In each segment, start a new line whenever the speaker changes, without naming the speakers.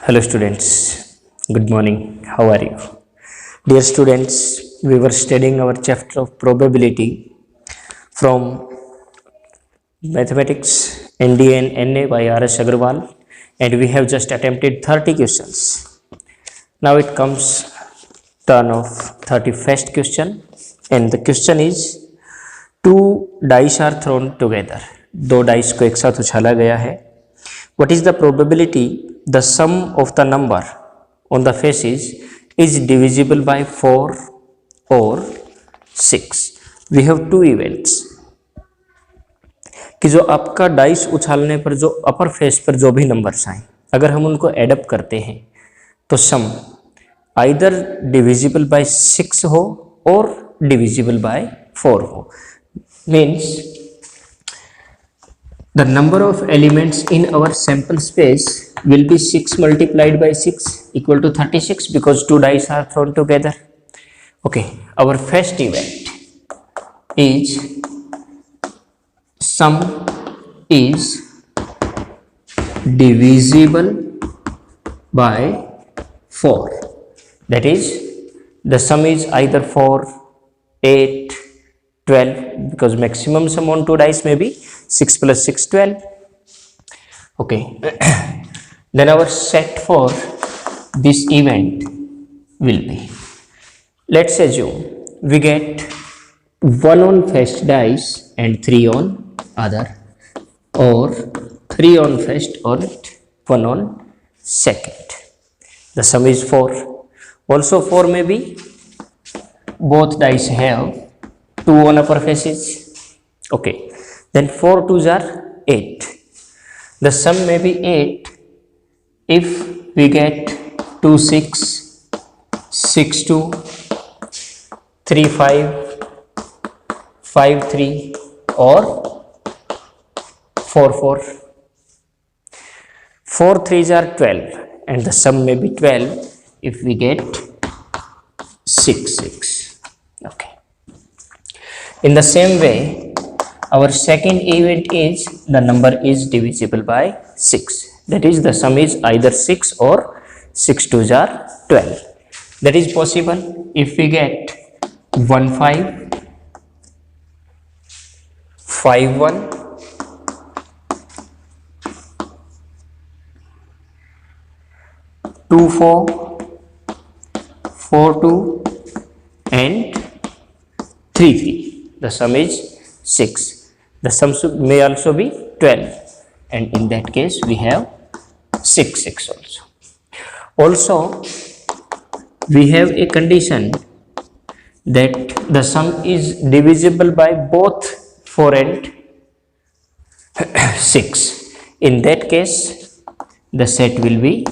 Hello students, good morning. How are you? Dear students, we were studying our chapter of probability from mathematics ND and NA by R.S. Agarwal, and we have just attempted 30 questions. Now it comes turn of 31st question, and the question is two dice are thrown together. दो dice को एक साथ उछाला गया है. What is the probability the sum of the number on the faces is divisible by 4 or 6? We have two events कि जो आपका dice उछालने पर जो अपर फेस पर जो भी नंबर्स आए, अगर हम उनको एडअप करते हैं तो सम आइदर डिविजिबल बाय 6 हो और डिविजिबल बाय 4 हो. Means the number of elements in our sample space will be 6 multiplied by 6 equal to 36 because two dice are thrown together. Okay, our first event is sum is divisible by 4. That is, the sum is either 4, 8, 12 because maximum sum on two dice may be 6 plus 6, 12. Okay. Then our set for this event will be, let's assume we get 1 on first dice and 3 on other, or 3 on first or 1 on second. The sum is 4. Also 4 may be, both dice have 2 on upper faces. Okay. Then 4 twos are 8. The sum may be 8 if we get 2 6, 6 2, 3 5, 5 3 or 4 4. 4 threes are 12 and the sum may be 12 if we get 6 6. Okay. In the same way, our second event is the number is divisible by 6. That is, the sum is either 6 or 6 twos are 12. That is possible if we get 1 5, 5 1, 2 4, 4 2 and 3 3. The sum is 6. The sum may also be 12, and in that case we have 6 6 also. Also, we have a condition that the sum is divisible by both 4 and 6. In that case, the set will be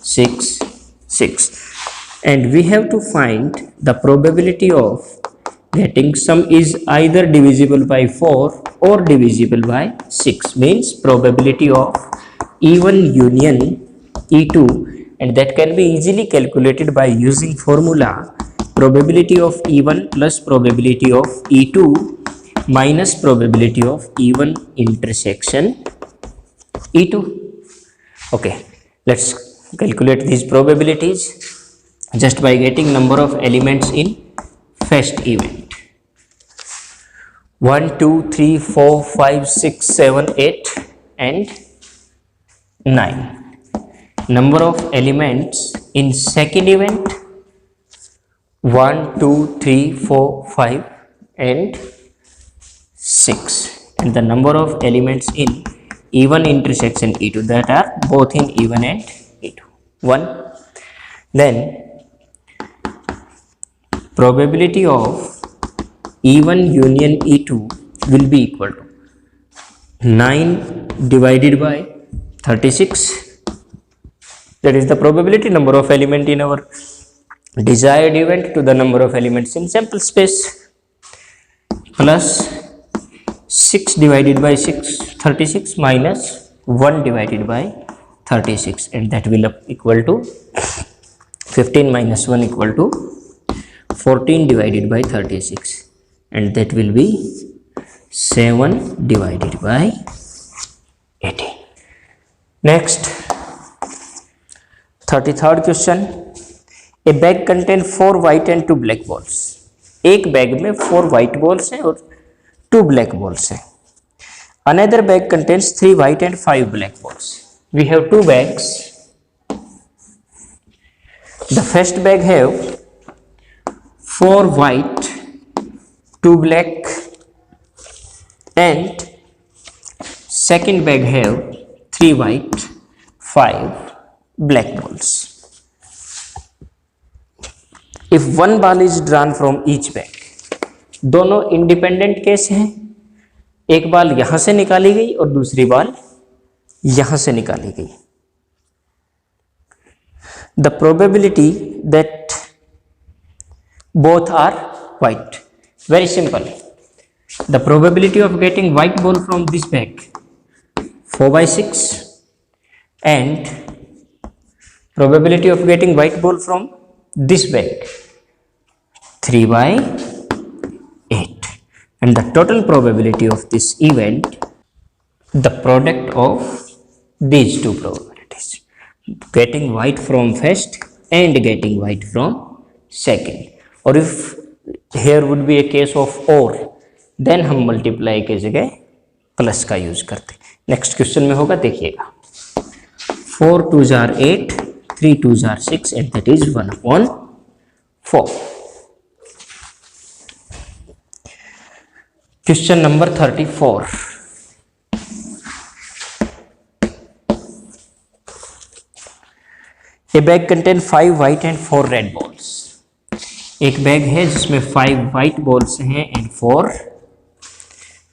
6 6, and we have to find the probability of getting sum is either divisible by 4 or divisible by 6. Means probability of even union E2, and that can be easily calculated by using formula probability of E1 plus probability of E2 minus probability of E1 intersection E2. Okay, let's calculate these probabilities just by getting number of elements in first event. 1 2 3 4 5 6 7 8 and 9. Number of elements in second event 1 2 3 4 5 and 6, and the number of elements in E1 intersection E2, that are both in E1 and E2, 1. Then probability of E1 union E2 will be equal to 9 divided by 36. That is the probability number of element in our desired event to the number of elements in sample space, plus 6 divided by 36 minus 1 divided by 36, and that will equal to 15 minus 1 equal to 14 divided by 36, and that will be 7 divided by 18. Next, 33rd question, a bag contain 4 white and 2 black balls. एक bag में 4 white balls हैं और 2 black balls हैं। Another bag contains 3 white and 5 black balls. We have 2 bags. The first bag have 4 white, 2 black, and second bag have 3 white, 5 black balls. If one ball is drawn from each bag, दोनों independent case हैं। एक ball यहां से निकाली गई और दूसरी ball यहां से निकाली गई। The probability that both are white, very simple. The probability of getting white ball from this bag 4/6 and probability of getting white ball from this bag 3/8, and the total probability of this event, the product of these two probabilities, getting white from first and getting white from second. और if here would be a case of or, then हम multiply के जगह plus का use करते। Next question में होगा, देखिएगा। 4 2s are 8, 3 2s are 6, and that is 1/4. Question number 34, A bag contain 5 white and 4 red balls. एक बैग है जिसमें 5 व्हाइट बॉल्स हैं एंड 4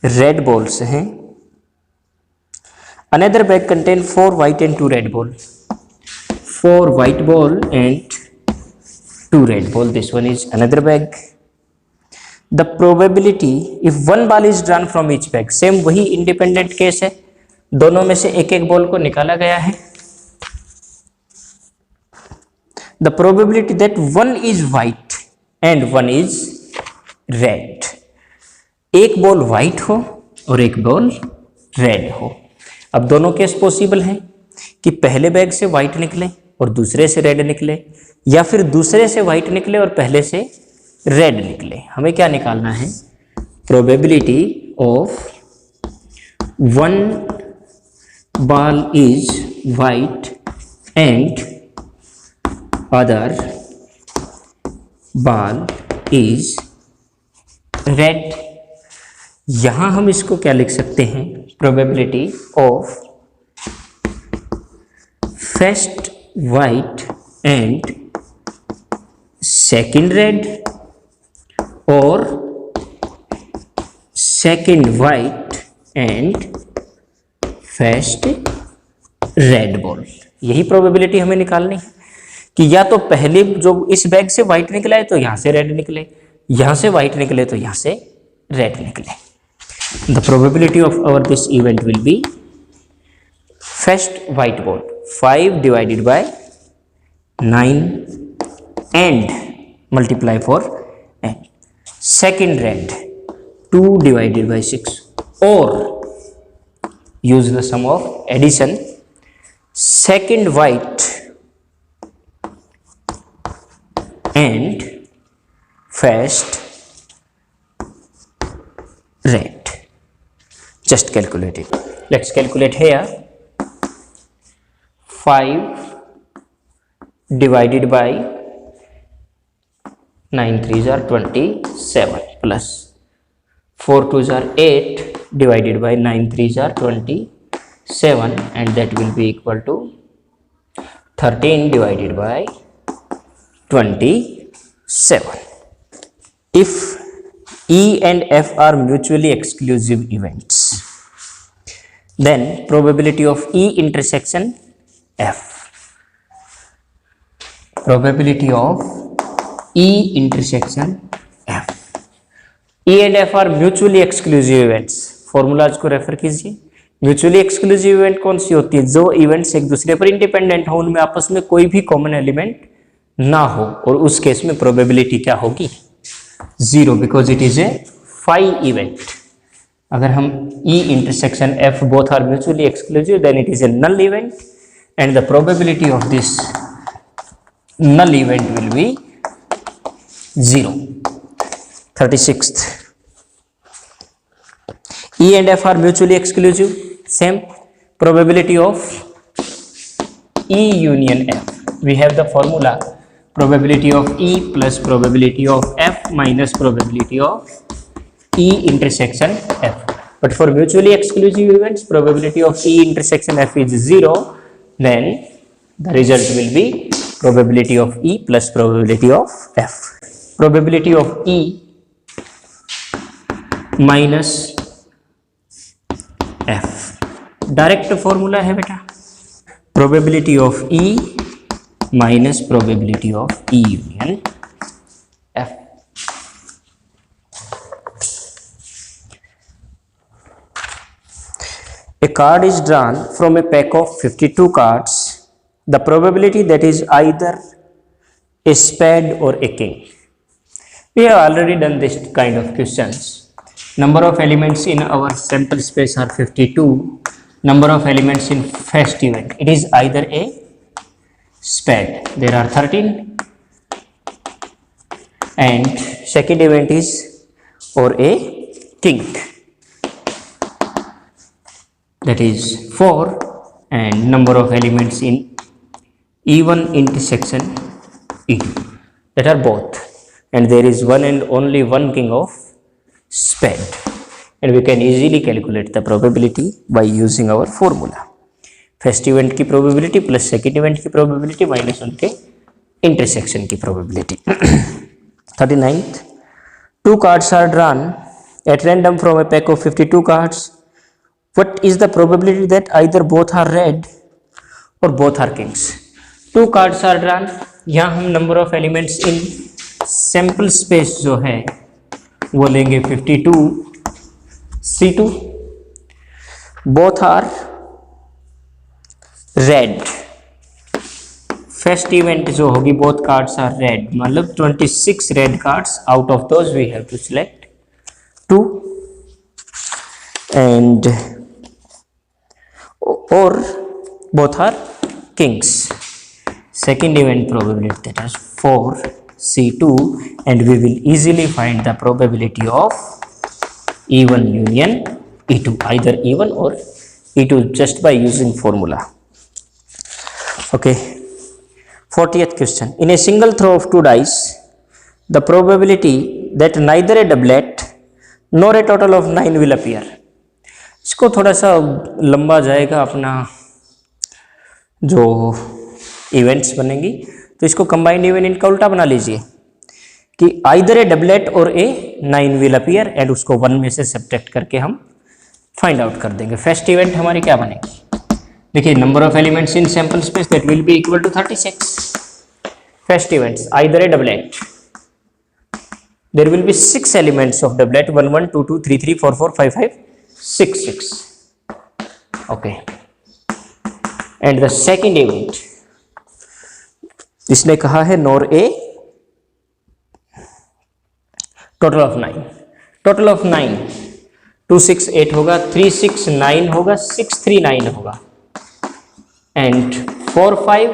रेड बॉल्स हैं। Another bag contain 4 white and 2 red ball. 4 white ball and 2 red ball. This one is another bag. The probability if one ball is drawn from each bag, same वही independent case है, दोनों में से एक एक ball को निकाला गया है। The probability that one is white and one is red, एक बॉल व्हाइट हो और एक बॉल रेड हो। अब दोनों केस पॉसिबल हैं कि पहले बैग से व्हाइट निकले और दूसरे से रेड निकले, या फिर दूसरे से व्हाइट निकले और पहले से रेड निकले। हमें क्या निकालना है? Probability of one ball is white and other ball is red. यहां हम इसको क्या लिख सकते हैं? Probability of first white and second red और second white and first red ball. यही प्रोबेबिलिटी हमें निकालनी है कि या तो पहले जो इस बैग से व्हाइट निकला है तो यहां से रेड निकले, यहां से व्हाइट निकले तो यहां से रेड निकले। The probability of our this event will be first white ball 5 divided by 9 and multiply for n, second red 2 divided by 6, or use the sum of addition, second white and first red. Just calculate it. Let's calculate here. 5 divided by 9 3s are 27 plus 4 2s are 8 divided by 9 3s are 27, and that will be equal to 13 divided by 27. If E and F are mutually exclusive events, then probability of E intersection F. Probability of E intersection F. E and F are mutually exclusive events. Formulas को refer कीजिए। Mutually exclusive event कौन सी होती है? जो events एक दूसरे पर independent हो, उनमें आपस में कोई भी कॉमन एलिमेंट ना हो, और उस केस में प्रोबेबिलिटी क्या होगी? 0, because it is a phi event. अगर हम E intersection F both are mutually exclusive, then it is a null event, and the probability of this null event will be 0. 36th, E and F are mutually exclusive. Same probability of E union F. We have the formula probability of E plus probability of F minus probability of E intersection F. But for mutually exclusive events, probability of E intersection F is 0. Then the result will be probability of E plus probability of F. Probability of E minus F. Direct formula है बेटा, probability of E minus probability of E union F. A card is drawn from a pack of 52 cards. The probability that is either a spade or a king. We have already done this kind of questions. Number of elements in our sample space are 52. Number of elements in first event, it is either a spade, there are 13, and second event is or a king, that is 4, and number of elements in E1 intersection E2, that are both, and there is one and only one king of spade, and we can easily calculate the probability by using our formula. First event की probability plus second event की probability minus उनके intersection की probability. 39th, two cards are drawn at random from a pack of 52 cards. What is the probability that either both are red or both are kings? Two cards are drawn. यहाँ हम number of elements in sample space जो है वो लेंगे 52 C2. Both are red. First event जो होगी both cards are red, मतलब 26 red cards. Out of those we have to select 2, and or both are kings. Second event probability, that is 4 C2, and we will easily find the probability of E1 union E2, either E1 or E2 just by using formula. Okay. 40th question. In a single throw of 2 dice, the probability that neither a doublet nor a total of 9 will appear. इसको थोड़ा सा लंबा जाएगा अपना जो events बनेंगी, तो इसको कंबाइंड इवेंट इनका उल्टा बना लीजिए कि आइदर ए डबलेट और ए 9 विल अपीयर, एंड उसको 1 में से सब्ट्रैक्ट करके हम फाइंड आउट कर देंगे. फर्स्ट इवेंट हमारी क्या बनेगी, देखिए number of elements in sample space that will be equal to 36. First events either a doublet, there will be 6 elements of doublet, 1 1 2 2 3 3 4 4 5 5 6 6. Okay, and the second event इसने कहा है nor a total of 9. Total of 9 2 6 8 होगा, 3 6 9 होगा, 6 3 9 होगा, and 4 5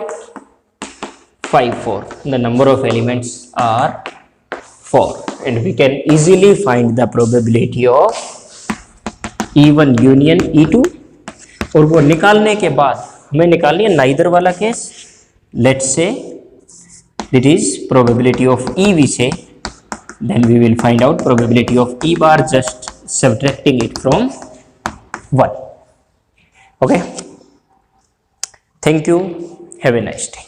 5 4. The number of elements are 4, and we can easily find the probability of E1 union E2. और वो निकालने के बाद हमें निकालनी है नाइदर वाला case. Let's say it is probability of E we say, then we will find out probability of E bar just subtracting it from 1. Okay, thank you, have a nice day.